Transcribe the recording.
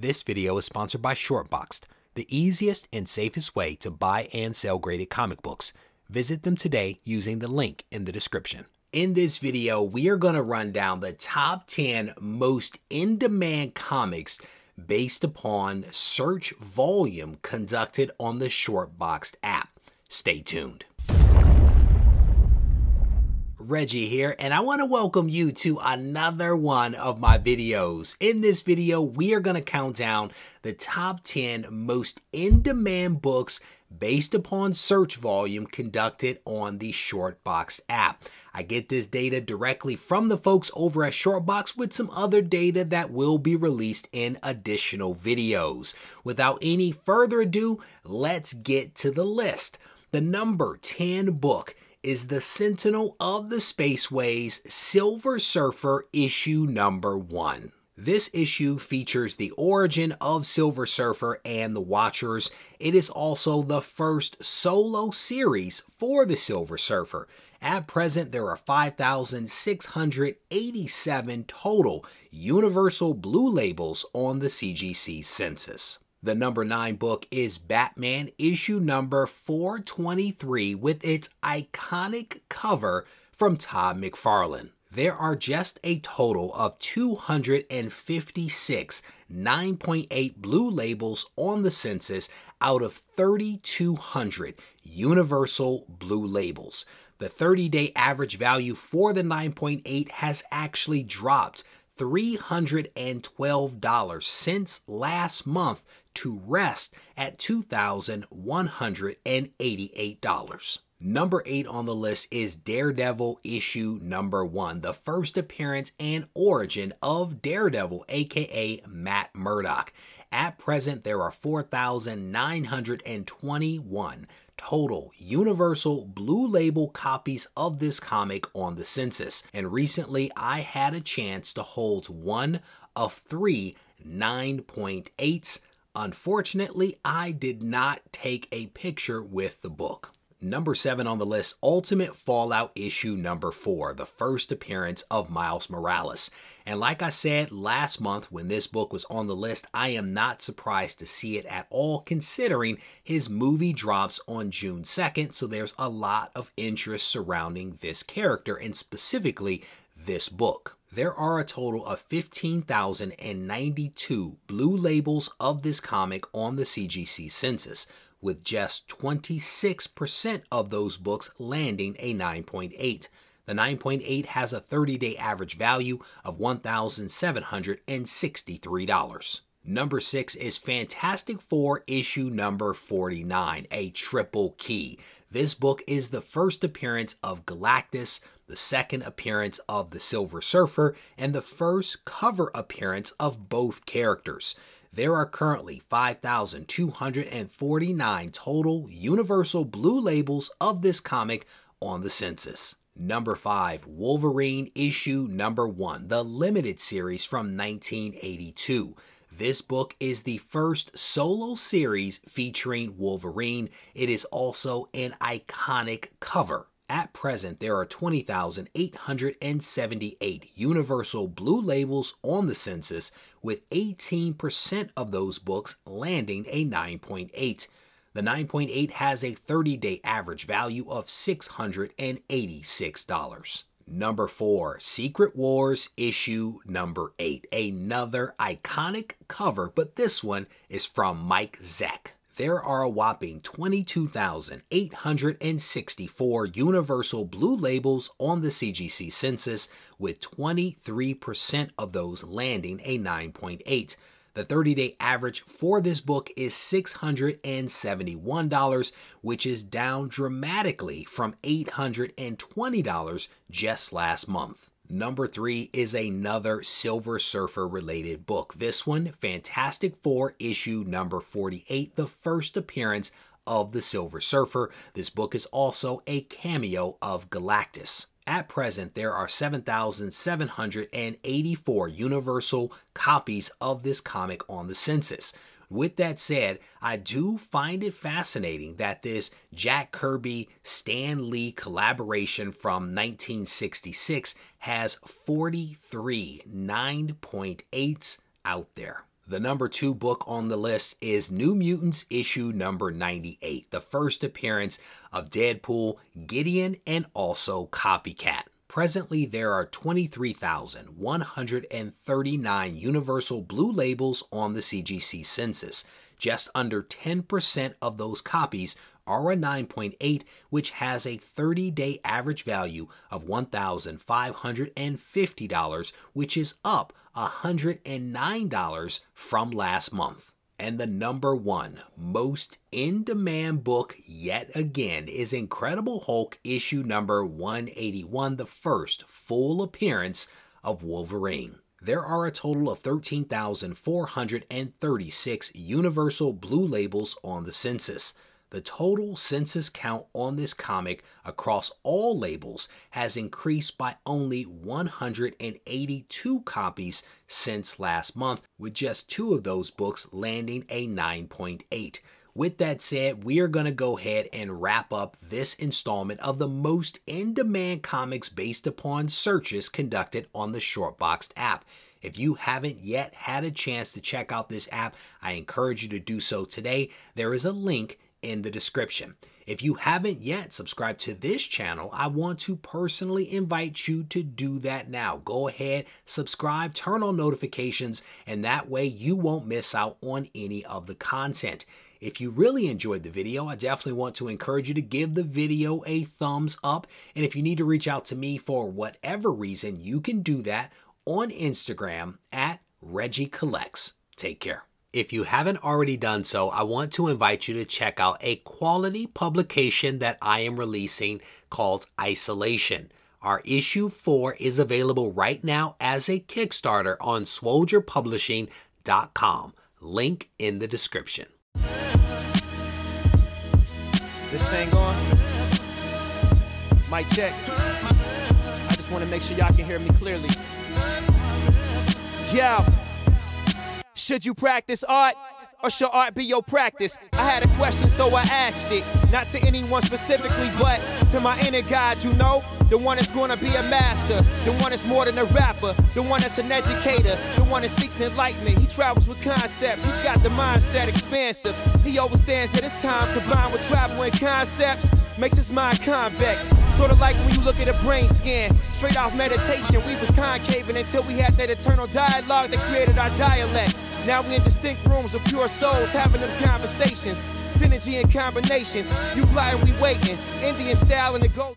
This video is sponsored by Shortboxed, the easiest and safest way to buy and sell graded comic books. Visit them today using the link in the description. In this video, we are going to run down the top 10 most in-demand comics based upon search volume conducted on the Shortboxed app. Stay tuned. Reggie here, and I want to welcome you to another one of my videos. In this video, we are going to count down the top 10 most in-demand books based upon search volume conducted on the Shortboxed app. I get this data directly from the folks over at Shortboxed with some other data that will be released in additional videos. Without any further ado, let's get to the list. The number 10 book is The Sentinel of the Spaceways Silver Surfer issue number 1. This issue features the origin of Silver Surfer and the Watchers. It is also the first solo series for the Silver Surfer. At present, there are 5,687 total Universal Blue Labels on the CGC census. The number 9 book is Batman issue number 423 with its iconic cover from Todd McFarlane. There are just a total of 256 9.8 blue labels on the census out of 3,200 universal blue labels. The 30-day average value for the 9.8 has actually dropped $312 since last month to rest at $2,188. Number 8 on the list is Daredevil issue number 1, the first appearance and origin of Daredevil, aka Matt Murdock. At present, there are 4,921 total Universal Blue Label copies of this comic on the census, and recently I had a chance to hold one of 3 9.8s. Unfortunately, I did not take a picture with the book. Number 7 on the list, Ultimate Fallout issue number 4, the first appearance of Miles Morales. And like I said last month when this book was on the list, I am not surprised to see it at all considering his movie drops on June 2nd, so there's a lot of interest surrounding this character and specifically this book. There are a total of 15,092 blue labels of this comic on the CGC census, with just 26% of those books landing a 9.8. The 9.8 has a 30-day average value of $1,763. Number 6 is Fantastic Four issue number 49, a triple key. This book is the first appearance of Galactus, the second appearance of the Silver Surfer, and the first cover appearance of both characters. There are currently 5,249 total Universal Blue Labels of this comic on the census. Number 5, Wolverine issue number 1, the limited series from 1982. This book is the first solo series featuring Wolverine. It is also an iconic cover. At present, there are 20,878 Universal Blue Labels on the census, with 18% of those books landing a 9.8. The 9.8 has a 30-day average value of $686. Number 4, Secret Wars issue number 8, another iconic cover, but this one is from Mike Zeck. There are a whopping 22,864 Universal Blue Labels on the CGC census, with 23% of those landing a 9.8. The 30-day average for this book is $671, which is down dramatically from $820 just last month. Number 3 is another Silver Surfer related book. This one, Fantastic Four issue number 48, the first appearance of the Silver Surfer. This book is also a cameo of Galactus. At present, there are 7,784 Universal copies of this comic on the census. With that said, I do find it fascinating that this Jack Kirby Stan Lee collaboration from 1966 has 43 9.8s out there. The number 2 book on the list is New Mutants issue number 98, the first appearance of Deadpool, Gideon, and also Copycat. Presently, there are 23,139 Universal Blue Labels on the CGC census. Just under 10% of those copies are a 9.8, which has a 30-day average value of $1,550, which is up $109 from last month. And the number 1 most in-demand book yet again is Incredible Hulk issue number 181, the first full appearance of Wolverine. There are a total of 13,436 Universal Blue Labels on the census. The total census count on this comic across all labels has increased by only 182 copies since last month, with just 2 of those books landing a 9.8. With that said, we are going to go ahead and wrap up this installment of the most in-demand comics based upon searches conducted on the Shortboxed app. If you haven't yet had a chance to check out this app, I encourage you to do so today. There is a link in the description. If you haven't yet subscribed to this channel, I want to personally invite you to do that now. Go ahead, subscribe, turn on notifications, and that way you won't miss out on any of the content. If you really enjoyed the video, I definitely want to encourage you to give the video a thumbs up. And if you need to reach out to me for whatever reason, you can do that on Instagram at Regie Collects. Take care. If you haven't already done so, I want to invite you to check out a quality publication that I am releasing called Isolation. Our issue 4 is available right now as a Kickstarter on SwoldierPublishing.com. Link in the description. This thing on? Mic check. I just want to make sure y'all can hear me clearly. Yeah. Should you practice art, or should art be your practice? I had a question, so I asked it. Not to anyone specifically, but to my inner God, you know? The one that's gonna be a master, the one that's more than a rapper, the one that's an educator, the one that seeks enlightenment. He travels with concepts, he's got the mindset expansive. He understands that his time combined with travel and concepts makes his mind convex. Sort of like when you look at a brain scan, straight off meditation, we was concaving until we had that eternal dialogue that created our dialect. Now we in distinct rooms of pure souls having them conversations, synergy and combinations. You fly and we waiting, Indian style in the gold.